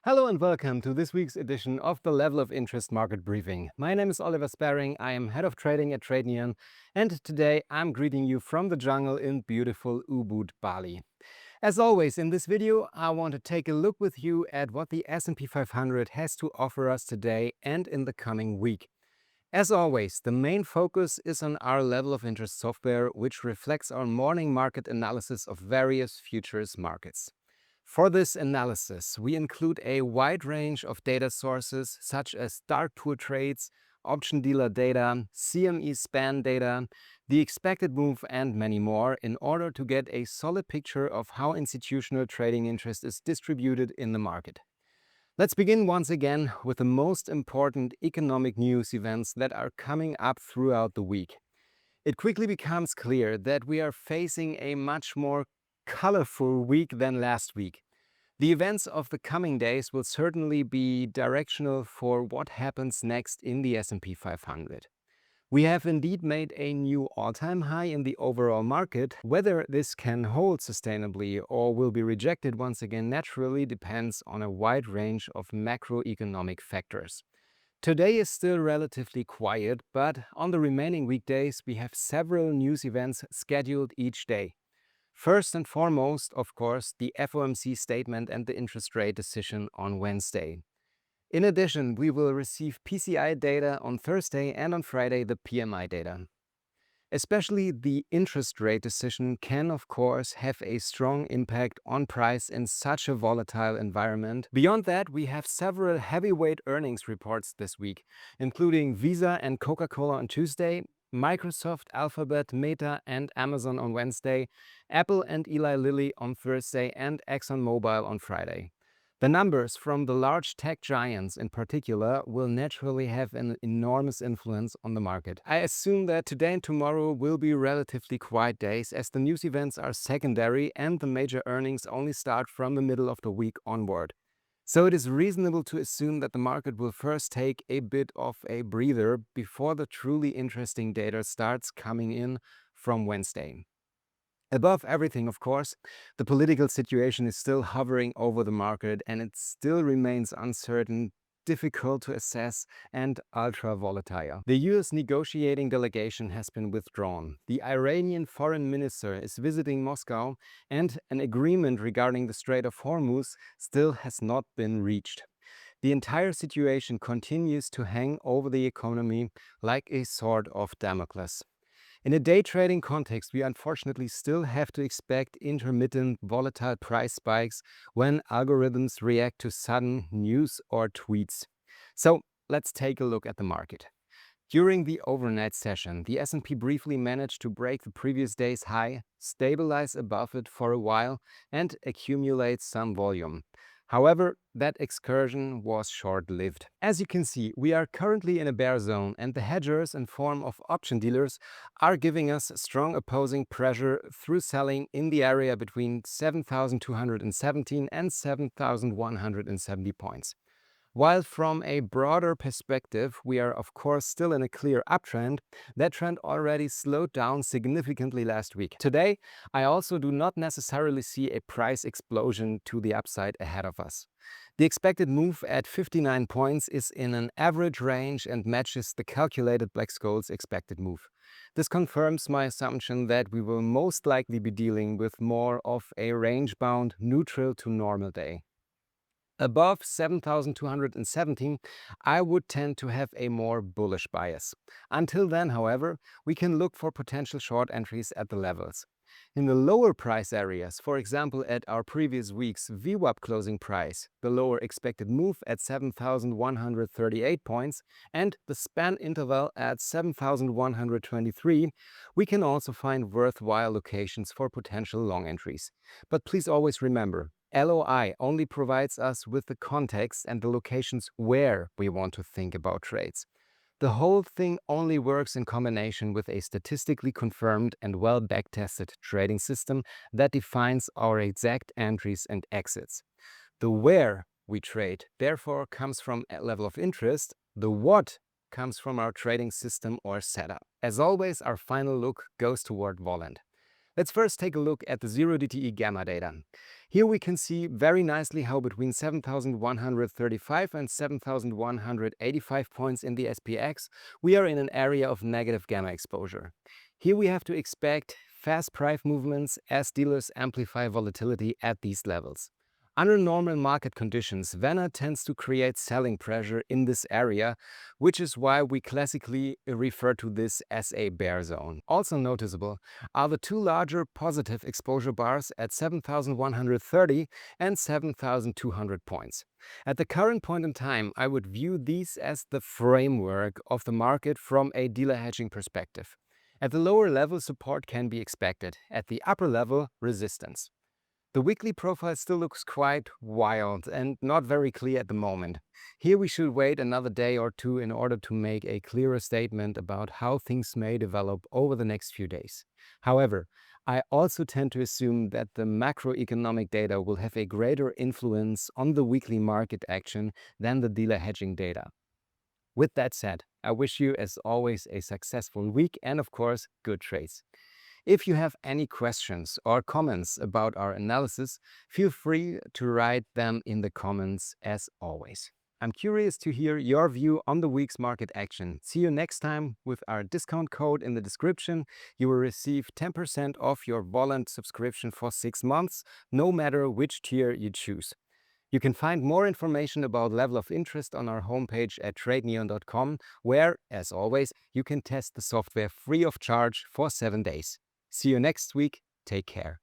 Hello and welcome to this week's edition of the Level of Interest Market Briefing. My name is Oliver Sparring, I am Head of Trading at TradeNeon, and today I'm greeting you from the jungle in beautiful Ubud, Bali. As always, in this video, I want to take a look with you at what the S&P 500 has to offer us today and in the coming week. As always, the main focus is on our level of interest software, which reflects our morning market analysis of various futures markets. For this analysis, we include a wide range of data sources such as dark pool trades, option dealer data, CME span data, the expected move, and many more in order to get a solid picture of how institutional trading interest is distributed in the market. Let's begin once again with the most important economic news events that are coming up throughout the week. It quickly becomes clear that we are facing a much more colorful week than last week. The events of the coming days will certainly be directional for what happens next in the S&P 500. We have indeed made a new all-time high in the overall market. Whether this can hold sustainably or will be rejected once again naturally depends on a wide range of macroeconomic factors. Today is still relatively quiet, but on the remaining weekdays we have several news events scheduled each day. First and foremost, of course, the FOMC statement and the interest rate decision on Wednesday. In addition, we will receive PCI data on Thursday and on Friday the PMI data. Especially the interest rate decision can, of course, have a strong impact on price in such a volatile environment. Beyond that, we have several heavyweight earnings reports this week, including Visa and Coca-Cola on Tuesday, Microsoft, Alphabet, Meta, and Amazon on Wednesday, Apple and Eli Lilly on Thursday, and ExxonMobil on Friday. The numbers from the large tech giants in particular will naturally have an enormous influence on the market. I assume that today and tomorrow will be relatively quiet days as the news events are secondary and the major earnings only start from the middle of the week onward. So it is reasonable to assume that the market will first take a bit of a breather before the truly interesting data starts coming in from Wednesday. Above everything, of course, the political situation is still hovering over the market and it still remains uncertain, difficult to assess, and ultra volatile. The US negotiating delegation has been withdrawn. The Iranian foreign minister is visiting Moscow, and an agreement regarding the Strait of Hormuz still has not been reached. The entire situation continues to hang over the economy like a sword of Damocles. In a day trading context, we unfortunately still have to expect intermittent volatile price spikes when algorithms react to sudden news or tweets. So let's take a look at the market. During the overnight session, the S&P briefly managed to break the previous day's high, stabilize above it for a while, and accumulate some volume. However, that excursion was short-lived. As you can see, we are currently in a bear zone, and the hedgers in form of option dealers are giving us strong opposing pressure through selling in the area between 7,217 and 7,170 points. While from a broader perspective, we are of course still in a clear uptrend, that trend already slowed down significantly last week. Today, I also do not necessarily see a price explosion to the upside ahead of us. The expected move at 59 points is in an average range and matches the calculated Black-Scholes expected move. This confirms my assumption that we will most likely be dealing with more of a range-bound neutral to normal day. Above 7,217, I would tend to have a more bullish bias. Until then, however, we can look for potential short entries at the levels. In the lower price areas, for example at our previous week's VWAP closing price, the lower expected move at 7,138 points, and the span interval at 7,123, we can also find worthwhile locations for potential long entries. But please always remember, LOI only provides us with the context and the locations where we want to think about trades. The whole thing only works in combination with a statistically confirmed and well backtested trading system that defines our exact entries and exits. The where we trade therefore comes from a level of interest, the what comes from our trading system or setup. As always, our final look goes toward Volland. Let's first take a look at the 0DTE gamma data. Here we can see very nicely how between 7,135 and 7,185 points in the SPX, we are in an area of negative gamma exposure. Here we have to expect fast price movements as dealers amplify volatility at these levels. Under normal market conditions, VANA tends to create selling pressure in this area, which is why we classically refer to this as a bear zone. Also noticeable are the two larger positive exposure bars at 7,130 and 7,200 points. At the current point in time, I would view these as the framework of the market from a dealer hedging perspective. At the lower level, support can be expected. At the upper level, resistance. The weekly profile still looks quite wild and not very clear at the moment. Here we should wait another day or two in order to make a clearer statement about how things may develop over the next few days. However, I also tend to assume that the macroeconomic data will have a greater influence on the weekly market action than the dealer hedging data. With that said, I wish you, as always, a successful week and, of course, good trades. If you have any questions or comments about our analysis, feel free to write them in the comments as always. I'm curious to hear your view on the week's market action. See you next time. With our discount code in the description, you will receive 10% off your Volland subscription for 6 months, no matter which tier you choose. You can find more information about level of interest on our homepage at TradeNeon.com, where, as always, you can test the software free of charge for 7 days. See you next week. Take care.